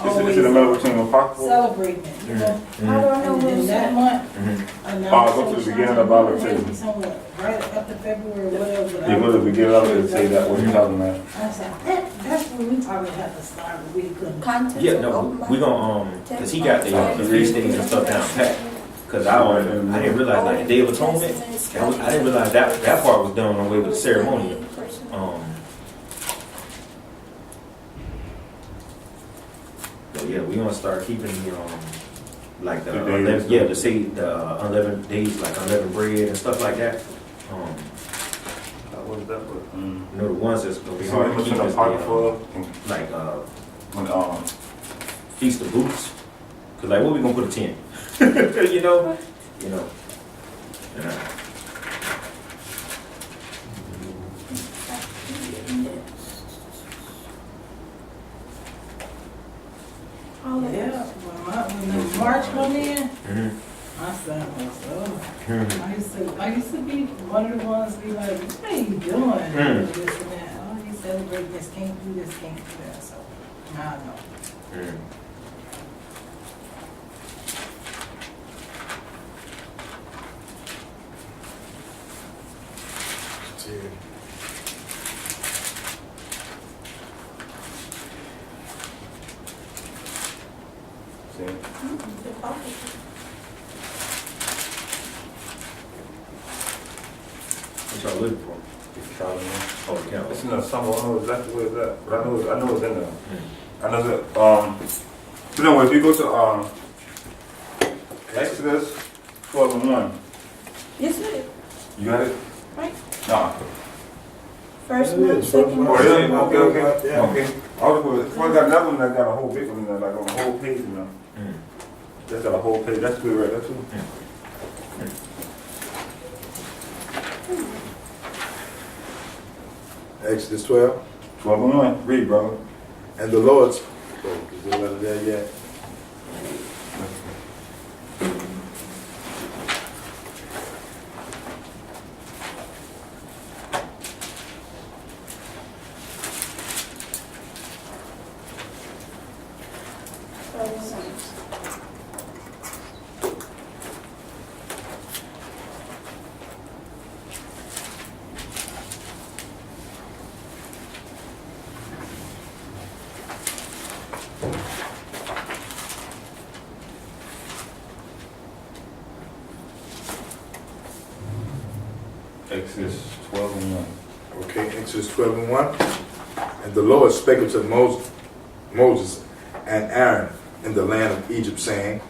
It's in the middle between Apocryphal. celebrating it, you know? How do I know And when then it's that month, Go to the beginning of Bible too. somewhere, right after February, whatever. but You I- go to the beginning of it and say that what you're talking about. I said, that's when we probably have to start, but we couldn't. Contents Yeah, of no, open we Bible. gonna, cause he got the release dates and stuff down pat. Cause I didn't realize like the Day of Atonement, I didn't realize that part was done away with the ceremony. But yeah, we gonna start keeping the like the the unleavened days, like unleavened bread and stuff like that. What is that? You know, the ones that's gonna be So hard it to was keep in is the, Apocrypha like when Feast of Booths. Cause like what we gonna put a tent? you know. Yeah. All of Yeah, it. when the March come in, my son was, I used to be one of the ones be like, what are you doing? This and that. Oh, you celebrate this, can't do this, can't do that. So now I know. What y'all looking for? Oh, the calendar. It's in the summer. I don't know exactly where it's at, but I know it's in there. I know that. So then, if you go to Exodus 12:1, Yes, it is. you got it? Right. Nah. First Yeah, month, first second month. Oh, month. yeah. Okay. Yeah. Okay. I got another one that got a whole big one in there, like on a whole page in there. That's got a whole page. That's good right there too. Exodus 12. 12:1. Read, brother. And the Lord spoke. Is the letter there yet? Exodus 12:1. Okay, Exodus 12:1. And the Lord spake unto Moses and Aaron in the land of Egypt, saying,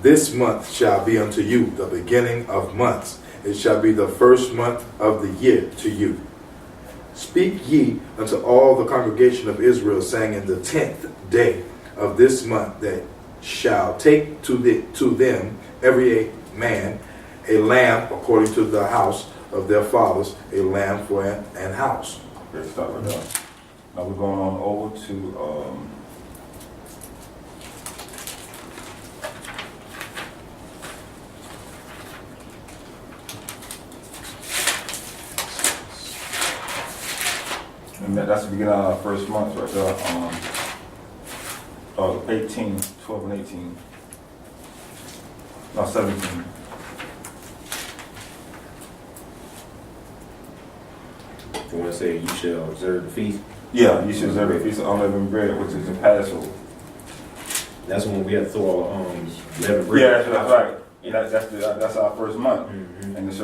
This month shall be unto you the beginning of months. It shall be the first month of the year to you. Speak ye unto all the congregation of Israel, saying, In the 10th day of this month that shall take to them every man a lamb according to the house of their fathers, a lamb for an house. Great start right there. Now we're going on over to and that's the beginning of our first month right there. 18, 12 and 18. No, 17. You want to say you shall observe the feast? Yeah, you should observe the feast of unleavened bread, which is the Passover. That's when we have to throw leavened bread. Yeah, that's right. Yeah, that's our first month. And it's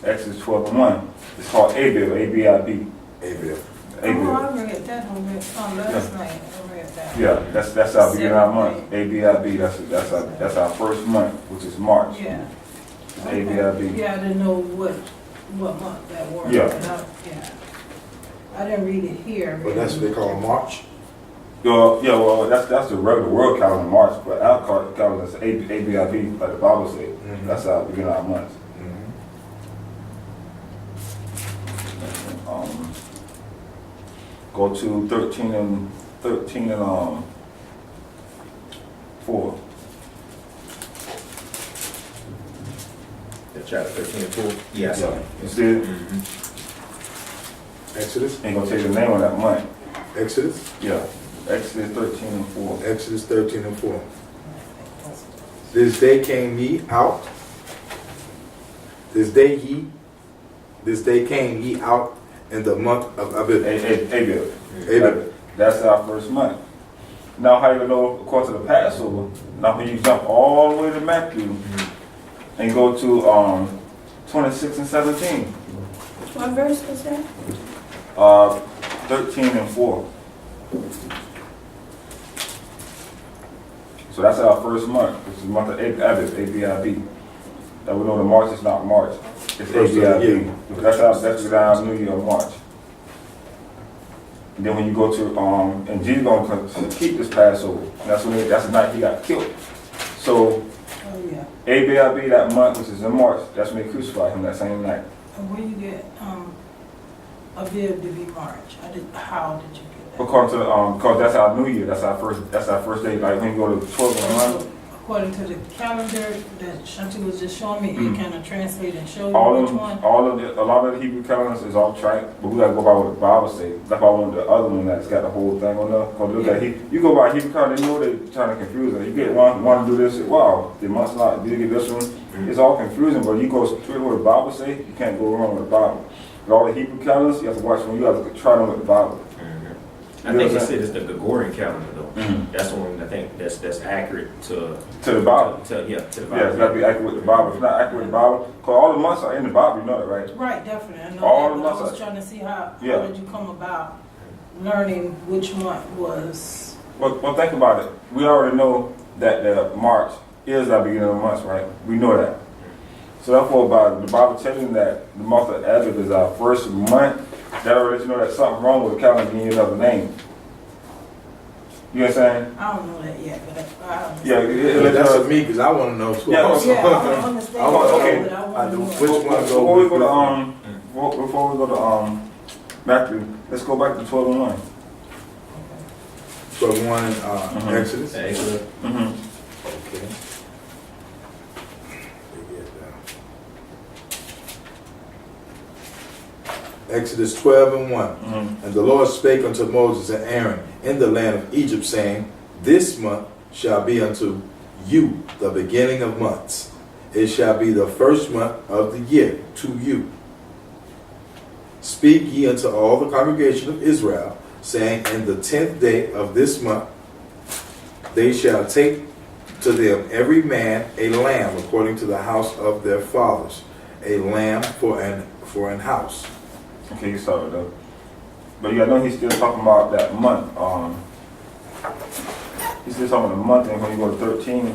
Exodus 12:1. It's called Abib, A-B-I-B. Abel. Oh, I read that on last night. I read that. Yeah, that's our beginning of our month. A-B-I-B. That's our first month, which is March. Yeah. It's A-B-I-B. Yeah, I didn't know what month that was. Yeah. But I didn't read it here. But that's what they call March. Well, that's the regular world calendar, March, but our calendar is A-B-I-B, like the Bible says. That's our beginning of our month. Go to 13 and 4. Chapter 13 and 4. Yeah, I saw it. You see it? Exodus. Ain't gonna tell you the name of that month. Exodus. Yeah. Exodus 13 and 4. Exodus 13 and 4. This day came ye out. This day came ye out in the month of Abib. Abib. That's our first month. Now, how you know, according to the Passover, now when you jump all the way to Matthew and go to 26 and 17, What verse was that? 13 and 4. So that's our first month. This is the month of Abib, A-B-I-B. That we know the March is not March. It's First of the A-B-I-B. year. That's our New Year of March. And then when you go to, and Jesus gonna keep this Passover. And that's the night he got killed. So, Oh, yeah. A-B-I-B, that month, which is in March, that's when they crucified him that same night. And where you get, Abib to be March? How did you get that? According to, because that's our New Year, that's our first day. Like when you go to 12 and 1, So, according to the calendar that Shanti was just showing me, it kind of translate and show you a which one. lot of the Hebrew calendars is off track, but we gotta go by what the Bible says. That's why I wanted the other one that's got the whole thing on there. Cause look at you go by Hebrew calendar, they know they're trying to confuse it. You get one to do this, wow, they must not. Did you get this one? It's all confusing, but you go straight where the Bible say, you can't go wrong with the Bible. But all the Hebrew calendars, you have to watch when you have to try them with the Bible. I think they said it's the Gregorian calendar though. That's the one I think that's accurate to the Bible. To the Bible. Yeah, it's got to be accurate with the Bible. If it's not accurate with the Bible, because all the months are in the Bible, you know that, right? Right, definitely. I know All that, the but I months was are- trying to see how Yeah. did you come about learning which month was. Well, think about it. We already know that March is our beginning of the months, right? We know that. So therefore, by the Bible telling that the month of Abib is our first month, that already lets you know that something wrong with the calendar giving you another name. You know what I'm saying? I don't know that yet, but I understand. Yeah, it lets That's you for me because I want to know too. Yeah, also. Yeah, I don't understand. I want- okay. But I want to know. Which one go Before we go with to before we go to Matthew, let's go back to 12 and 1. 12:1 Exodus. Exodus. Mm-hmm. Okay. Exodus 12 and 1. Mm-hmm. And the Lord spake unto Moses and Aaron in the land of Egypt, saying, This month shall be unto you the beginning of months. It shall be the first month of the year to you. Speak ye unto all the congregation of Israel, saying, In the 10th day of this month they shall take to them every man a lamb according to the house of their fathers, a lamb for an house. Okay, you saw it though. But you gotta know he's still talking about that month. He's still talking about the month, and when you go to 13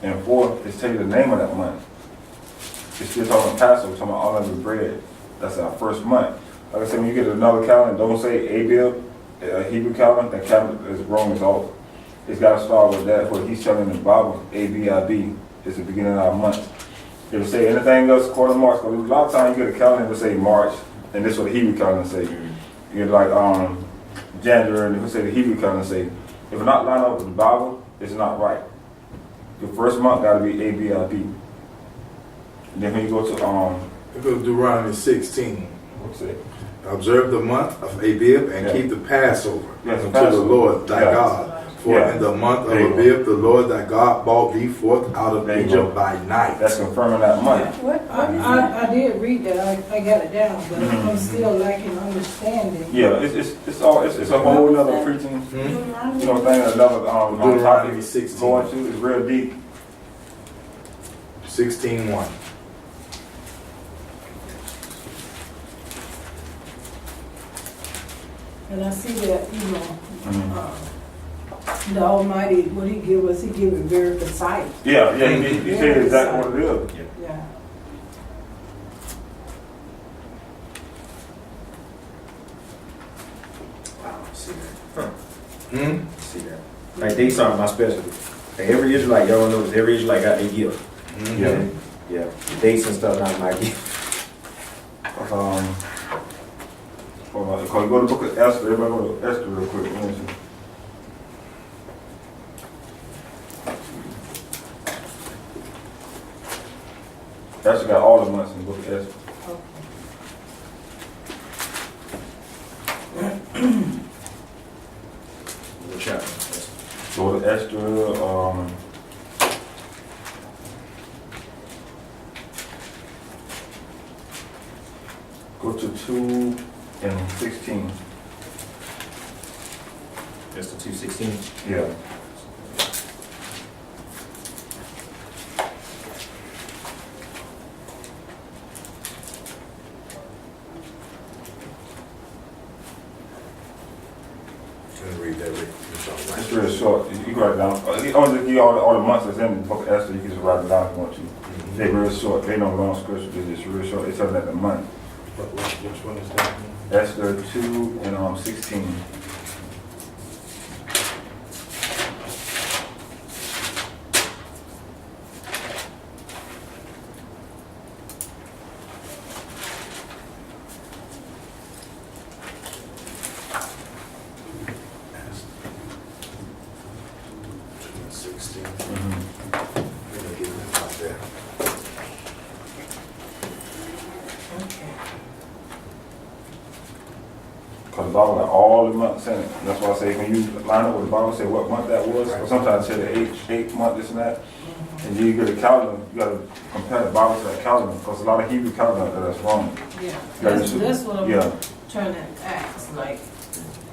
and 4, it's tell you the name of that month. It's still talking about Passover, talking about unleavened bread. That's our first month. Like I said, when you get another calendar, don't say Abib, Hebrew calendar, that calendar is wrong as all. It's got to start with that, what he's telling the Bible, A-B-I-B, is the beginning of our month. If it say anything else, quarter March, because a lot of times you get a calendar that say March, and this is what the Hebrew calendar say. You get like January, and if it say the Hebrew calendar say, if it's not lined up with the Bible, it's not right. The first month got to be A-B-I-B. And then when you go to, We go to Deuteronomy 16. what's it? Observe the month of Abib and Yeah. keep the Passover Yes, the unto the Passover. Lord thy Yeah. God. For Yeah. in the month of There you go. Abib, the Lord thy God brought thee forth out of There you Egypt go. by night. That's confirming that month. What is that? I did read that. I got it down, but I'm still lacking understanding. Yeah, it's a whole other preaching, Deuteronomy? you know, thing, another Deuteronomy topic 16. going to. It's real deep. 16:1. And I see that, you know, the Almighty, what He give us, He give it very precise. Yeah, he said exactly what it is. Yeah. Wow, see that. Hmm? See that. Like they saw my specialty. Like every Israelite, y'all knows every Israelite got their gift. Mhm. Yeah. Yeah. The dates and stuff not my gift. Hold on, because you go to the book of Esther, everybody go to Esther real quick. Let me see. Esther got all the months in the book of Esther. What chapter? to Esther, go to 2 and 16. That's the 2:16. Yeah. Can you read that, Rick? It's real short. You can write it down. I'll just give you all the months that's in the book of Esther. You can just write it down if you want to. They're real short. They don't long scripture. They're just real short. They tell that the month. Which one is that? Esther 2 and 16. Because the Bible got all the months in it. That's why I say when you line up with the Bible, say what month that was. Or sometimes it say the eighth month, this and that. And you get a calendar, you got to compare the Bible to that calendar. Because a lot of Hebrew calendar that's wrong. Yeah, Yeah, that's what I'm yeah. trying to ask, like,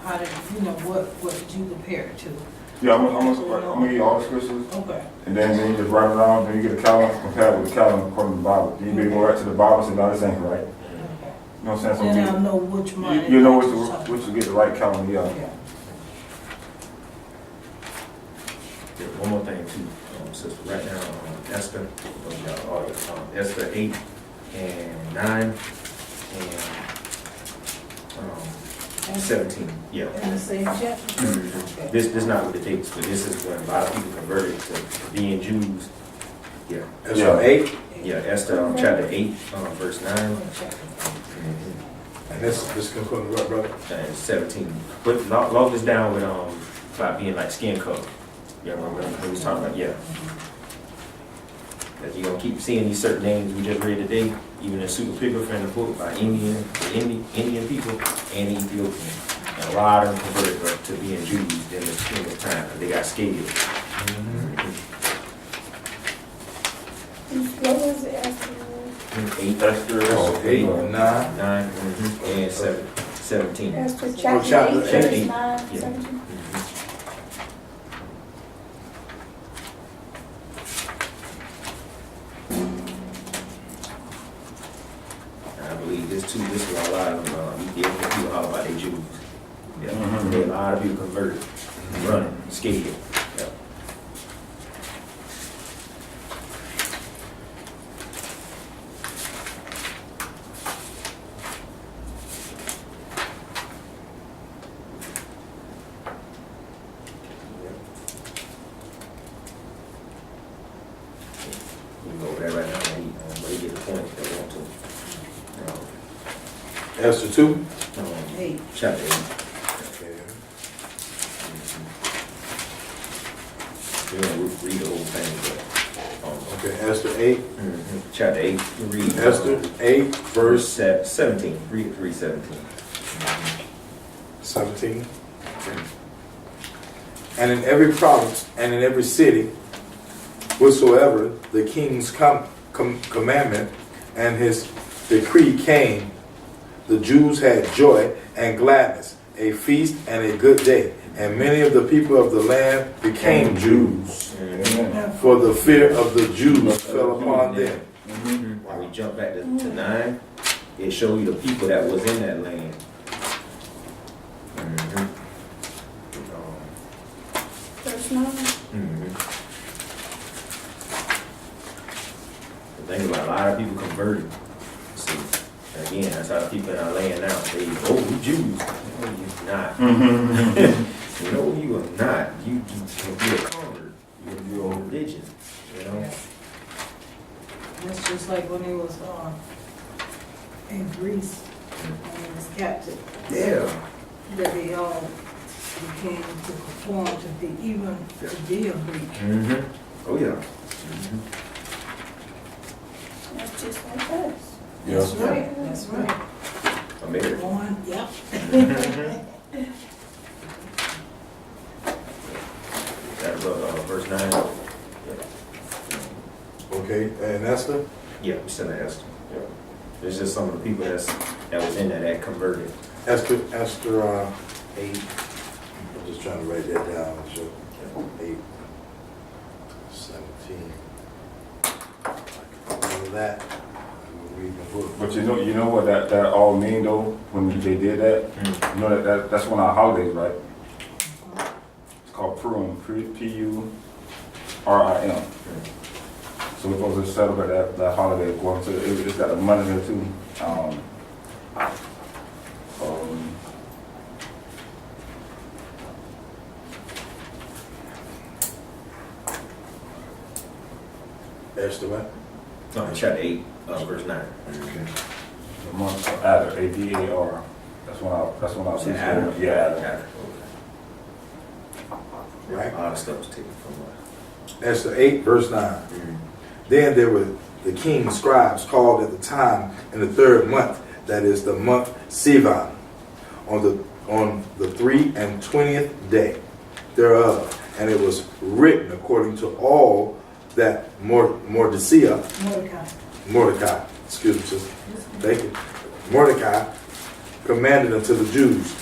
how did, what did you compare it to? Yeah, I'm gonna give you all the scriptures. Okay. And then you just write it down, then you get a calendar, compare it with the calendar according to the Bible. Then you go right to the Bible and say, no, this ain't right. You know what I'm saying? Then I'll know which month. You know which to get the right calendar, yeah. Yeah. Yeah, one more thing too, sister, right now, Esther, Esther 8 and 9 and 17, yeah. In the same chapter? Mhm. Okay. This not with the dates, but this is when a lot of people converted to being Jews. Yeah, Esther 8? yeah, Esther chapter 8, verse 9 And this can put what, brother? and 17. But log this down with about being like skin color. Yeah, remember what we was talking about? Yeah. That you're gonna keep seeing these certain names we just read today, even in super picture in the book by Indian people and Ethiopian. And a lot of them converted to being Jews in the spring of time. They got scared. What was it after? 8, Esther 8 and 9. 9, and 17. Esther chapter chapter 8, eight. verse 9, Yeah. 17. I believe this too. This is a lot of Ethiopian people all about their Jews. Yeah, Mhm. a lot of people converted, running, scared. Yeah. We can go over that right now. But you get the point if they want to. Esther 2? 8. Chapter 8. Okay. We're going to read the whole thing, but. Okay, Esther 8. Chapter 8. You read. Esther 8, verse 17. Read it 3:17. 17. And in every province and in every city, whatsoever the king's commandment and his decree came, the Jews had joy and gladness, a feast and a good day. And many of the people of the land became Jews, Amen. for the fear of the Jews fell upon them. When we jump back to 9, it shows you the people that was in that land. Verse 9. The thing about a lot of people converted. See, again, that's how the people in our land now. They, we Jews. No, you're not. No, you are not. You're a convert. You're your religion. You know? That's just like when he was in Greece, when he was captive. Yeah. That they all became to conform to be, even to be a Greek. Oh, yeah. That's just like us. That's right, that's right. American. One, yep. That verse 9. Okay, and Esther? Yeah, we still in Esther. Yeah. There's just some of the people that was in there that converted. Esther 8. I'm just trying to write that down. So 8, 17. All of that. I'm reading the book. But you know what that all mean though, when they did that? You know that's one of our holidays, right? It's called Purim, Purim. So we're supposed to celebrate that holiday according to, it's got the money there too. Esther what? No, chapter 8, verse 9. The month of Adar, A-D-A-R. That's when I was Adar? Yeah, Adar. Adar. Right? All the stuff was taken from Esther 8, verse 9. Then there were the king's scribes called at the time in the 3rd month, that is the month Sivan, on the 23rd day thereof. And it was written according to all that Mordecai, excuse me, sister. Thank you. Mordecai commanded unto the Jews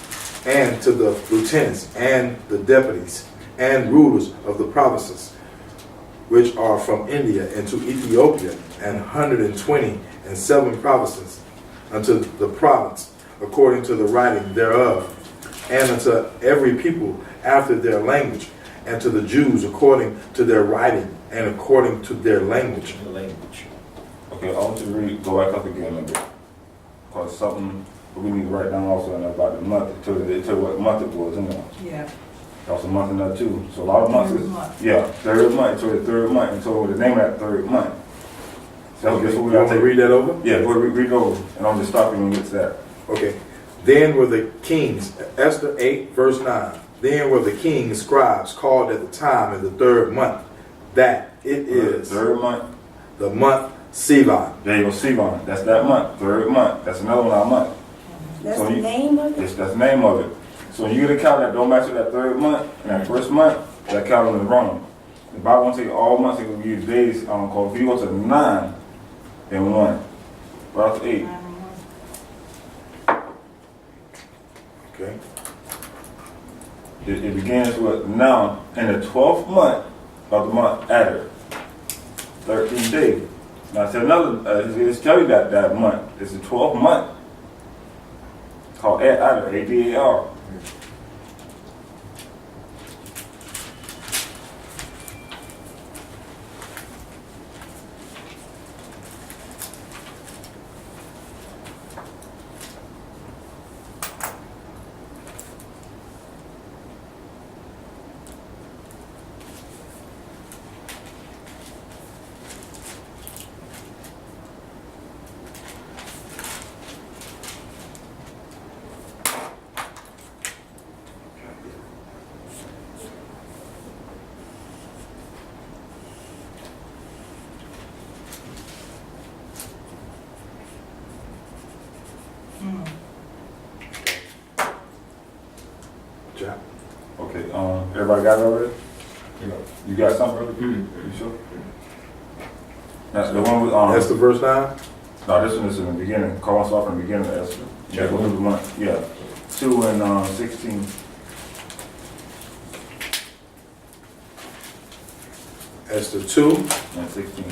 and to the lieutenants and the deputies and rulers of the provinces which are from India into Ethiopia, and 127 provinces unto the province according to the writing thereof, and unto every people after their language, and to the Jews according to their writing and according to their language. the language. Okay, I want you to go back up again a little bit. Because something we need to write down also about the month. It tell you what month it was, you know. Yeah. That's a month in there too. So a lot of months Third is, month. yeah, 3rd month, so the 3rd month, and so the name of that 3rd month. So Okay, that's you what we want gotta to take. read that over? Yeah, go read it over, and I'll just stop you when we get to that. Okay. Then were the kings, Esther 8, verse 9. Then were the king's scribes called at the time in the 3rd month, that it is 3rd month. the month Sivan. There you go, Sivan. That's that month, 3rd month. That's another one of our month. That's So the you- name of it? Yes, that's the name of it. So when you get a calendar that don't match with that 3rd month and that 1st month, that calendar is wrong. The Bible won't take all months, it will give you days, called, if you go to 9, then 1. Right to 8. Okay. It begins with now in the 12th month of the month Adar, 13th day. Now it's another, it's tell you that month. It's the 12th month. It's called Adar, A-D-A-R. Jack. Okay, everybody got it already? You got something already? You sure? That's the one with, Esther verse 9? no, this one is in the beginning. Call us off in the beginning of Esther. Yeah, go through the month, yeah. 2 and 16. Esther 2, And 16.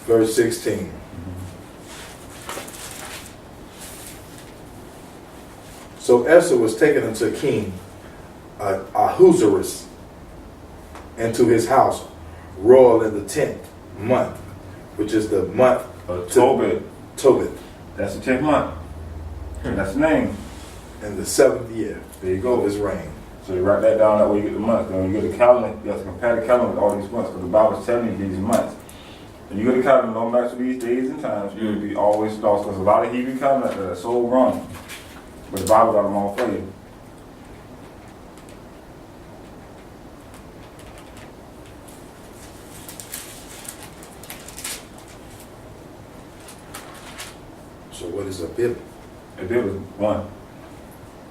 verse 16. So Esther was taken unto King Ahasuerus into his house, royal in the 10th month, which is the month Tobit, Tobit, that's the 10th month. That's the name. in the 7th year There you of go. his reign. So you write that down, that way you get the months. Then when you get the calendar, you have to compare the calendar with all these months, because the Bible's telling you these months. When you get the calendar, no matter these days and times, you'll be always lost, because a lot of Hebrew calendars that are so wrong. But the Bible got them all for you. So what is a Bib? If there was one,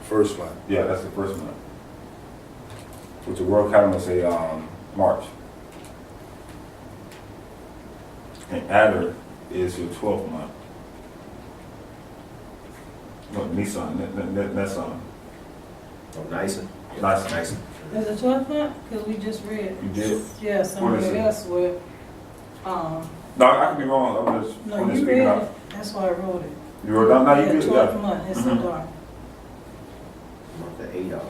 First month. yeah, that's the first month. Which the world calendar say, March. And Adder is your 12th month. No, Nissan, Nissan. Oh, nice. Nice. Nice. Is it 12th month? Because we just read. You did? Yeah, What is somewhere it? else where, No, I could be wrong. I'm just no, you speaking read out. it. That's why I wrote it. You wrote down? No, you Yeah, did. 12th Yeah. month, it's so Mhm. dark. Month of 8 hour.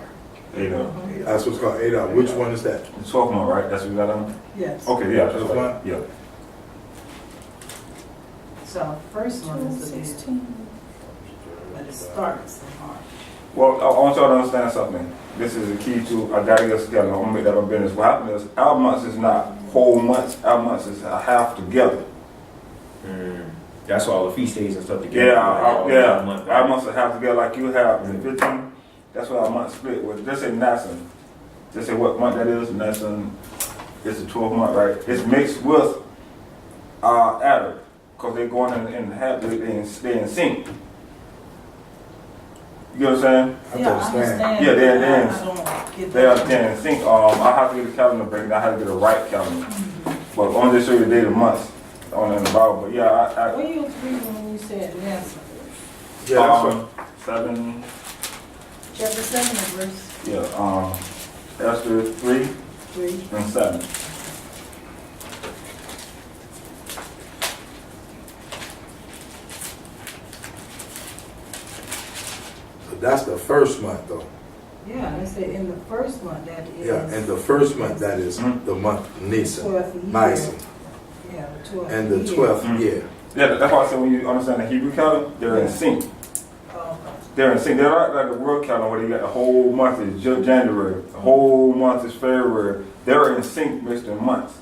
8 up. Mhm. That's what's called 8 hours. Which one is that? The 12th month, right? That's what you got on? Yes. Okay, yeah. That's 12th right. month? Yeah. So first one is the bid, 16. but it starts in March. Well, I want y'all to understand something. This is the key to, I gotta get together. I'm gonna make that my business. What happens is, our months is not whole months. Our months is a half together. That's why all the feast days and stuff together. Yeah, all yeah. one month, Our right? months are half together like you have the 15. That's what our month split with. Just say Nassan. Just say what month that is. Nassan is the 12th month, right? It's mixed with Adder, because they're going in half. They in sync. You know what I'm saying? I Yeah, I understand. understand. Yeah, they're I in. don't get They are that. in sync. I have to get a calendar break. I have to get a right calendar. But only show you the day of the month on in the Bible. But yeah, What you was reading when you said Nancy? Yeah, that's what. 7. Chapter 7 and verse Yeah, Esther 3 3. and 7. That's the first month, though. Yeah, they said in the first month that is. Yeah, and the first month, that is Mhm. the month Nisan. 12th year. Nisan. Yeah, the 12th And the year. 12th Mhm. year. Yeah, that's why I said when you understand the Hebrew calendar, they're in Yeah. sync. Oh, okay. They're in sync. They're not like the world calendar where you got the whole month is January, the whole month is February. They're in sync based in months.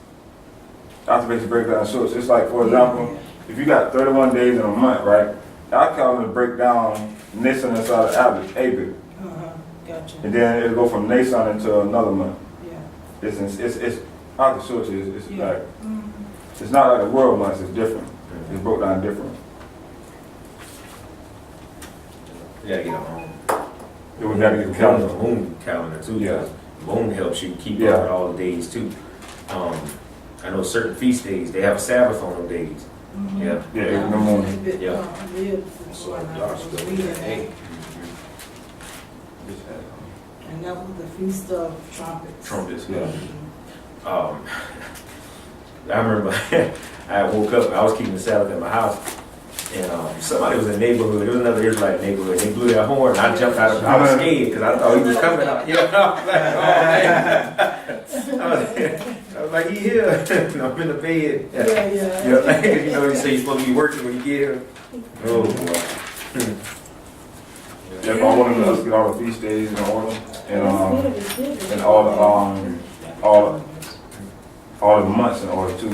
I have to basically break down short. So it's like, for example, if you got 31 days in a month, right? Our calendar break down Nisan inside of Abib. Gotcha. And then it'll go from Nisan into another month. Yeah. It's I can show it to you. It's Yeah. like, Mhm. it's not like the world months, it's different. It's broke down different. You gotta get a moon. Yeah, we gotta get the calendar. Moon calendar too. Yeah. Moon helps you keep Yeah. up with all the days too. I know certain feast days, they have a Sabbath on them days. Mhm. Yeah. Yeah, in the morning. Yeah. So y'all still in that. Hey. And that was the Feast of Trumpets. Trumpets. Yeah. I remember I woke up, I was keeping the Sabbath at my house, and somebody was in the neighborhood, there was another Israelite neighborhood, they blew their horn, and I jumped out of, I was scared, because I thought he was coming out, you know, I was like, oh man. I was like, he here, and I'm in the bed. Yeah, yeah. You know, you say you're supposed to be working when you get here. Oh boy. Yeah, if I wanted us to get all the feast days in order, and all the months in order too.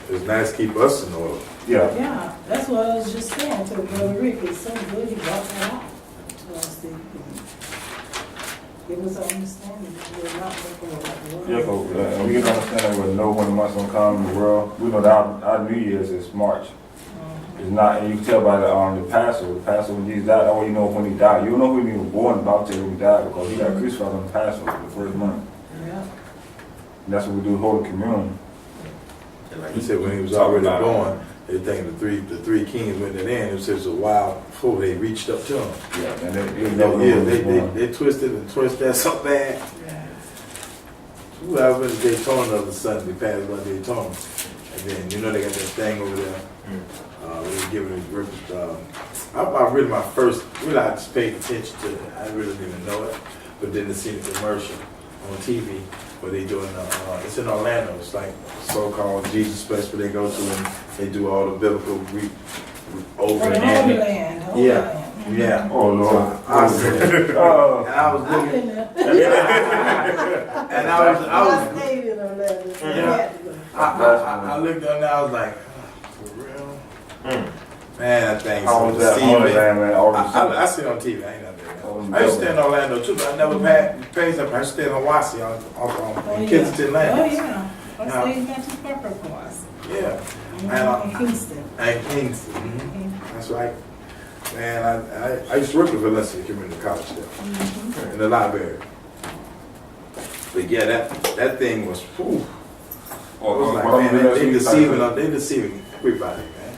It's nice to keep us in order. Yeah. Yeah, that's what I was just saying to Brother Rick. It's so good he brought that out. So I said, give us an understanding. We're not looking at the world. Yeah, but we get to understand that we know when the month's gonna come in the world. We know that our New Year's is March. It's not, and you can tell by the Passover. The Passover when Jesus died, that way you know when he died. You don't know when he was born about till he died because he got crucified on the Passover, the first month. Yeah. And that's what we do, Holy Communion. He said when he was already born, they think the three kings went in there, and it says a while before they reached up to him. Yeah, and they They twisted and twisted that so bad. Yeah. Ooh, I went to Daytona the other Sunday, passed by Daytona. And then, you know, they got that thing over there. We were giving it, I really, I just paid attention to it. I really didn't even know it. But then to see the commercial on TV where they doing, it's in Orlando. It's like so-called Jesus place where they go to and they do all the biblical over For the and Holy Land. Holy Yeah. Land. Yeah. Oh, Lord. I was there. Oh. And I was I've looking, been there. and I was, I stayed in Orlando. So Yeah. I had to go. I looked on there, I was like, for real? Man, that thing's How so was that Holy deceiving. Land, man? All the I see it on TV, I ain't not Oh, there. I used to stay in Orlando too, but I never paid something. I used to stay in Hawaii on Kensington Oh, Land. yeah. I stayed not too far from Hawaii. Yeah, In Kingston. and Kingston. That's right. Man, I used to work at Valencia Community College there, in the library. But yeah, that thing was, whew. Or, I was like, man, they deceiving everybody, man.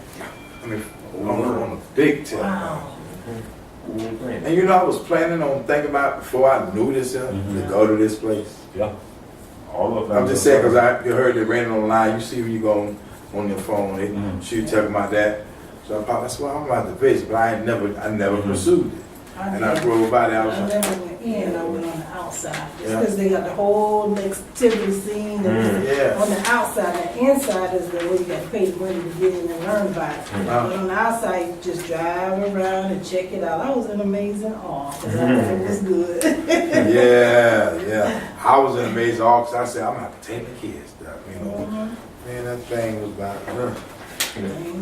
I mean, on a big tip. Wow. And you know, I was planning on thinking about before I knew this, to go to this place. Yeah. All of them. I'm just saying, because I heard they ran online. You see when you go on your phone, they shoot talking about that. So that's why I'm about to visit, but I never pursued it. And I drove by there. I was I like, never went in, I went on the outside. Just Yeah. because they got the whole activity scene Yeah. on the outside. The inside is the way you got to pay the money to get in and learn about it. But on the outside, you just drive around and check it out. I was in amazing awe because I thought it was good. yeah. I was in amazing awe because I said, I'm going to have to take the kids stuff, you know. Man, that thing was about,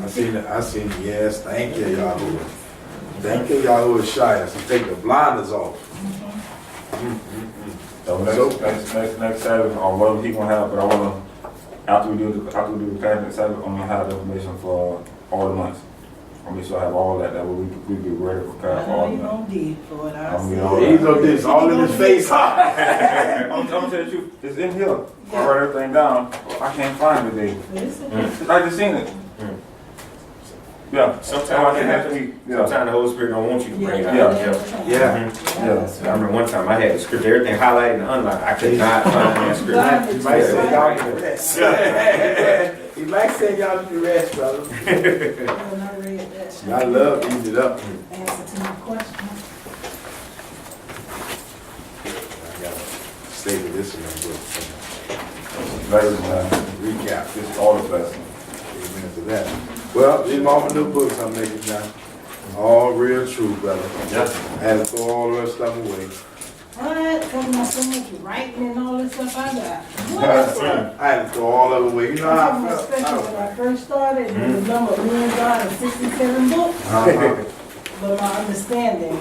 I seen, yes, thank you, Yahoo. Thank you, Yahoo Shia. So take the blinders off. So next Saturday, or whatever he gonna have, but I wanna, after we do the class next Saturday, I'm gonna have the information for all the months. I'm gonna make sure I have all that way we be ready for class for all I the know months. you did for it. I I'm see. gonna He's on this, all in his face. I'm gonna tell you the truth, it's in here. I write everything down, I can't find it today. I just seen it. Yeah. Sometimes I it can happens. actually, Sometimes the Holy Spirit don't want you to bring it out. Yeah. I remember one time I had the script, everything highlighted and underlined. I could not find that script. He might say y'all need to rest. He might say y'all need to rest, brother. I love eating it up. Answer to my question. I gotta stay with this one. blessings, man. Recap. Just all the blessings. Amen to that. Well, these my new books I'm making now. All real true, brother. Yes. I had to throw all the rest stuff away. What? Talking about so much writing and all this stuff I got. What? I had to throw all of it away. You know how I felt? Especially when I first started, and the number of me and God and 67 books. But my understanding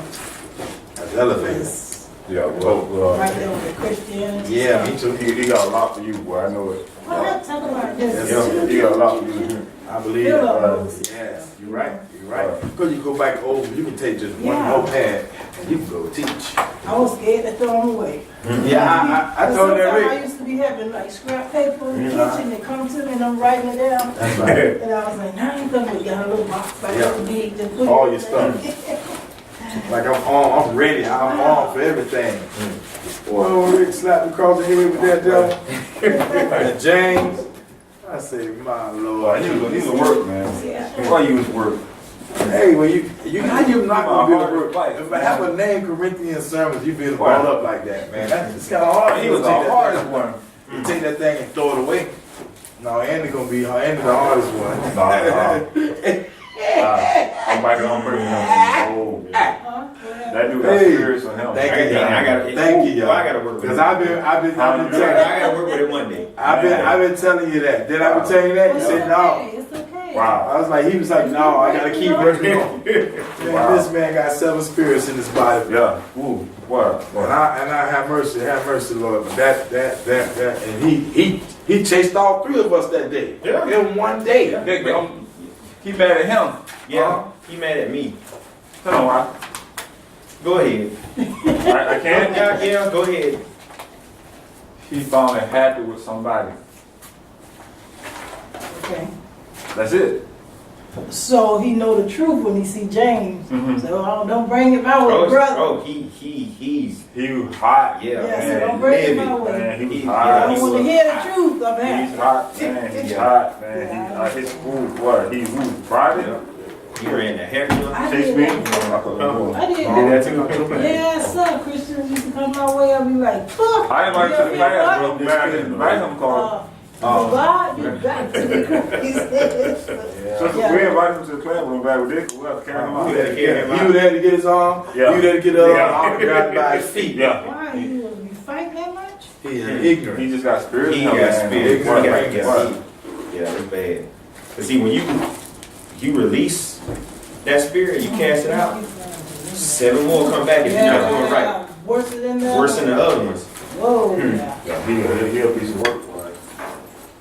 That's elevated. is Yeah, well, right there with the Christianity. Yeah, me too. he got a lot for you, boy. I know it. What? Talk about this. Yeah, he got a lot for you. I believe Fill it. up books. Yes, you're right. You're right. Because you go back over, you can take just one Yeah. notepad and you can go teach. I was scared to throw them away. Yeah, I told that Sometimes I Rick. used to be having like scrap paper in the kitchen that come to me and I'm writing it down. That's right. And I was like, nah, you come with got a little box like Yeah. that big. Just put All it your in stuff. there. Like I'm ready. I'm on for everything. Boy, Rick slapped across the head with that devil. And James. I say, my Lord. He was a work, man. Yeah. Why you was work? Hey, when you how you not gonna be able to work? Life. If I have a name Corinthian sermons, you be able to ball up like that, man. It's kind of hard. He was the hardest one. You take that thing and throw it away. No, Andy gonna be Andy the hardest one. I'm back on purpose. Oh, Huh? that dude got Hey. spirits on him. Thank you, I gotta- Thank you, y'all. I gotta work with Because it. I've been I telling gotta work with it one day. I've been telling you that. Did I ever tell you that? You It's said no. okay. It's okay. Wow. I was like, he was like, no, I gotta keep working on. Man, Wow. this man got 7 spirits in his body. Yeah. Ooh. What? And I have mercy, Lord. But that, and he chased all 3 of us that day. Yeah. In one day. He mad at him. Yeah, he mad at me. Tell him why. Go ahead. I can't. Yeah, go ahead. He found it happy with somebody. Okay. That's it. So he know the truth when he see James. Mhm. So don't bring it my way, brother. Oh, he's He was hot. yeah, Yeah, so man. don't bring it livid. my way. Man, he was Yeah, I hot. don't want to hear the truth of He's that. hot, man. He's hot, man. His food, what? He Friday? Yeah. He ran the hair. I Chase did me? that. I did Did that. that too? Yes, sir. Christians used to come my way. I'd be like, fuck. I invite you to the class, bro. Man, I didn't invite him, call. Oh, God, you got to be crazy. So we invited him to the class, we're back with this. We have to carry him out. You were there to get his arm. Yeah. You there to get Yeah. arm grabbed by his feet. Yeah. Why? You fight that much? He is ignorant. He just got spirit. He in him, got man. spirit. He What? got What? spirit. Yeah, it's bad. But see, when you release that spirit, you cast it out. 7 more come back if you're not doing right. Worse than the Worse than the other ones. Whoa. Yeah. Yeah, he a piece of work, boy.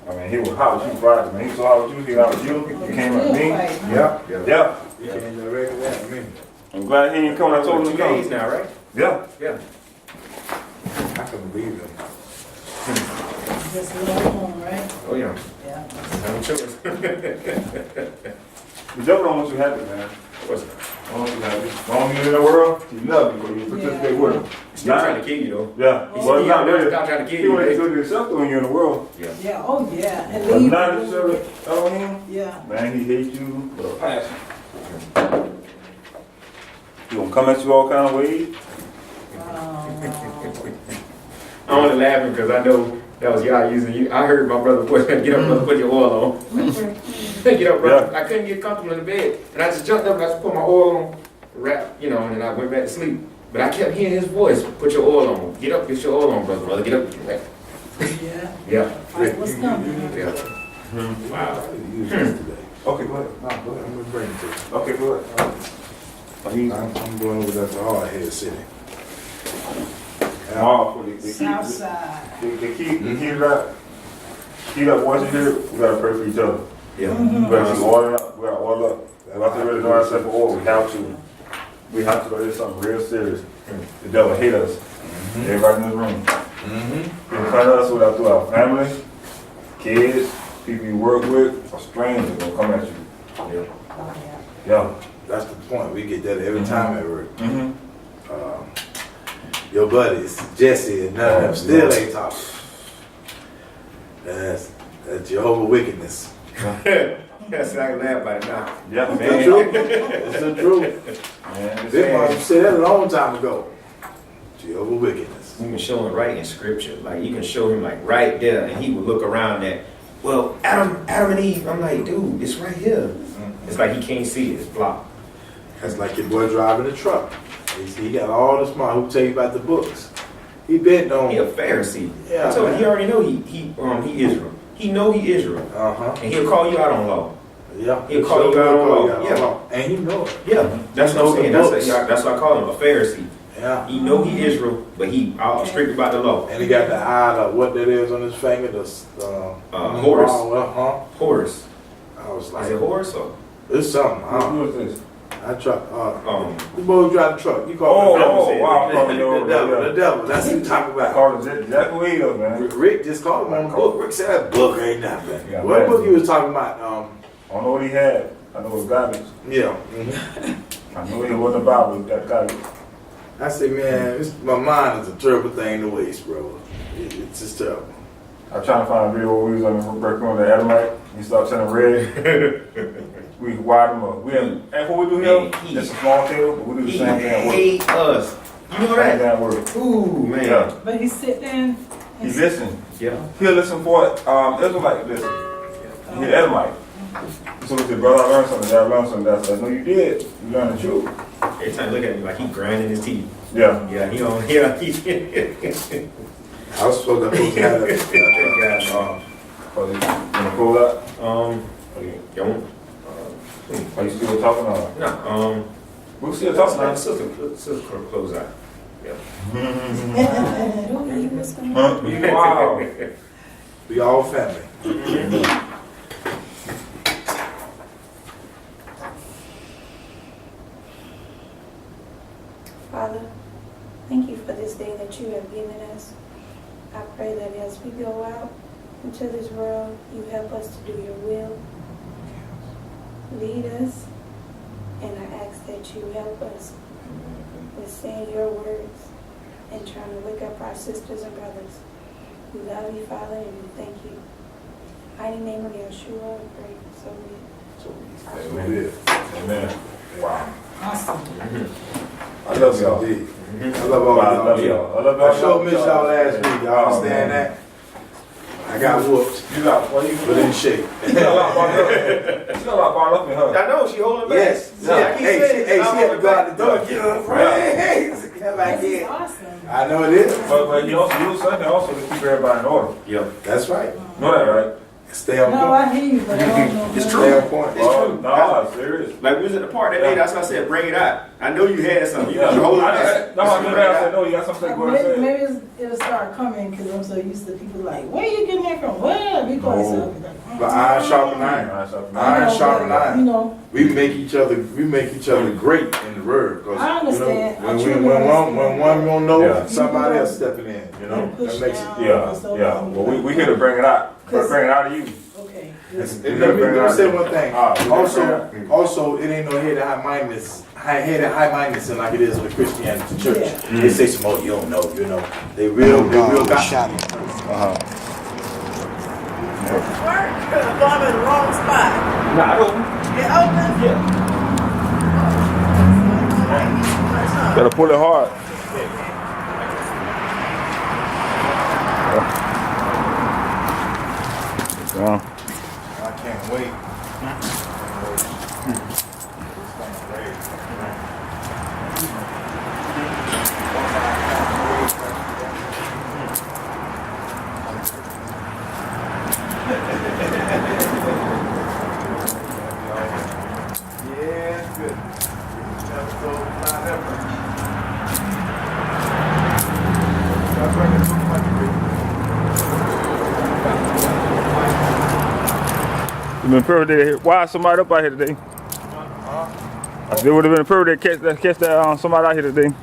I mean, he was hot with you Friday, man. He was hot with you, he was hot with you. He came at me. Yeah. Yeah. He came direct with that. I mean, I'm glad he didn't come when I told him to 2 days come. now, right? Yeah. Yeah. I couldn't believe him. Just love home, right? Oh, yeah. Yeah. No choice. The devil don't want you happy, man. What's that? Don't want you happy. As long as you're in the world, he love you, but you participate with him. Still trying to kill you, though. Yeah. Oh, Well, it's not really. Stop trying to kill He you, wants to man. do to himself when you're in the world. Yeah. Yeah, oh, yeah. And But leave. not necessarily Elohim. Yeah. Man, he hates you with a passion. He gonna come at you all kind of ways. I'm only laughing because I know that was y'all using you. I heard my brother put, get up, brother, put your oil on. Get up, brother. Yeah. I couldn't get comfortable in the bed. And I just jumped up and I just put my oil on, wrap, you know, and then I went back to sleep. But I kept hearing his voice, put your oil on. Get up, get your oil on, brother. Brother, get up. Yeah. Yeah. Fight what's coming. Yeah. Wow. I didn't use this today. Okay, go ahead. No, go ahead. I'm gonna bring it to you. Okay, go ahead. I'm going over there to Hardhead City. Tomorrow, they South side. keep that voice in here. We gotta pray for each other. Yeah. We gotta keep oil up. We gotta oil up. We have to really know ourselves for oil. We have to. We have to go do something real serious. The devil hate us. Everybody in this room. He will come at us without through our family, kids, people you work with, or strangers gonna come at you. Yeah. Oh, yeah. Yeah. That's the point. We get that every time at work. Mm-hmm. Your buddies, Jesse, and none of them still ain't talking. That's Jehovah wickedness. Yes, I can laugh about it now. Yeah, It's the man. truth. It's the truth. Man, Big Mom said that a long time ago. Jehovah wickedness. You can show him right in scripture. Like you can show him like right there and he would look around at, well, Adam and Eve. I'm like, dude, it's right here. It's like he can't see it. It's blocked. That's like your boy driving a truck. He got all the smart. Who tell you about the books? He bent on. He a Pharisee. Yeah, I told him, man. he already know he Israel. He know he Israel. And he'll call you out on law. Yeah. He'll call you out on law. Yeah. Yeah. And he know it. Yeah. That's what I'm saying. Books. That's why I call him a Pharisee. Yeah. He know he Israel, but he all strict about the law. And he got the eye of what that is on his finger. Horus. Horus. Horus. I was Is like, it Horus or? it's something. Who is this? I truck. Um, You both drive the truck. You call Oh, wow. the devil. The devil. That's what you talking about. Called it Jack Wheeler, man. Rick just called him on the book. Rick said that book ain't nothing. Yeah, What man. book you was talking about? I don't know what he had. I know it was garbage. Yeah. I know it wasn't the Bible. That garbage. I said, man, my mind is a terrible thing to waste, bro. It's just terrible. I'm trying to find a video where we was on the Adamite. He started turning red. We wired him up. And what we do here, He- it's a small table, but we do the he same thing at work. hate us. You know Same that? thing at work. Ooh, man. Yeah. But he sit there He and listen. Yeah. He'll listen for it. Israelite listen. He Adamite. So we said, brother, I learned something. I learned something. That's no, you did. You learned the truth. Every time you look at me like he grinding his teeth. Yeah. Yeah, he on. Yeah, he. I was supposed to have that. You wanna pull that? Okay. Don't. Are you still talking or? No. We're still talking now. Sister, close out. Yeah. Who you was gonna- Huh? Wow. We all family. Father, thank you for this day that you have given us. I pray that as we go out into this world, you help us to do your will. Lead us, and I ask that you help us with saying your words and trying to wake up our sisters and brothers. We love you, Father, and we thank you. Mighty name of Yeshua, I pray. So be it. That's what it is. Amen. Wow. awesome. I love y'all. Indeed. I love all I y'all. love y'all. I love y'all. I sure missed y'all last week. Y'all Oh, understand man. that? I got whooped, You got, what you but in shape. You got a lot bound up. You got a lot bound up in her. I know she holding back. Yes. Yeah, I keep Hey, saying she it. had to go out the door and get her friend. Hey, come back This is in. awesome. I know it is. But you also, you something also to keep everybody in order. Yeah. That's right. Know that, right? Stay on No, point. I hear you, but I don't know. It's Stay true. on point. It's Oh, true. no, serious. Like we was at the park that day, that's why I said bring it out. I know you had something. You Yeah, got your whole no, I said, no, you got something to go and Maybe, say. maybe it'll start coming because I'm so used to people like, where you getting that from? Where? Because No. I'll be like, But iron sharpen iron. Iron sharpen iron. You know, We make each other great in the word. 'Cause, I understand. You I know, truly when one don't know, Yeah. somebody else stepping in. You know, and push that makes it. down. Yeah, yeah. Well, we here to bring it out. Bring it out of you. Okay. And let me say one thing. We Also, it ain't no head of high mindedness like it is with Christianity church. Yeah. They say some, oh, you don't know, you know. They real got Work, I'm in the wrong spot. Nah, I don't. It open? Yeah. Gotta pull it hard. Yeah. I can't wait. Yeah, it's good. Episode 9 ever. Stop bringing too much It's been perfect to why somebody up out here today. I said it would have been perfect to catch that somebody out here today.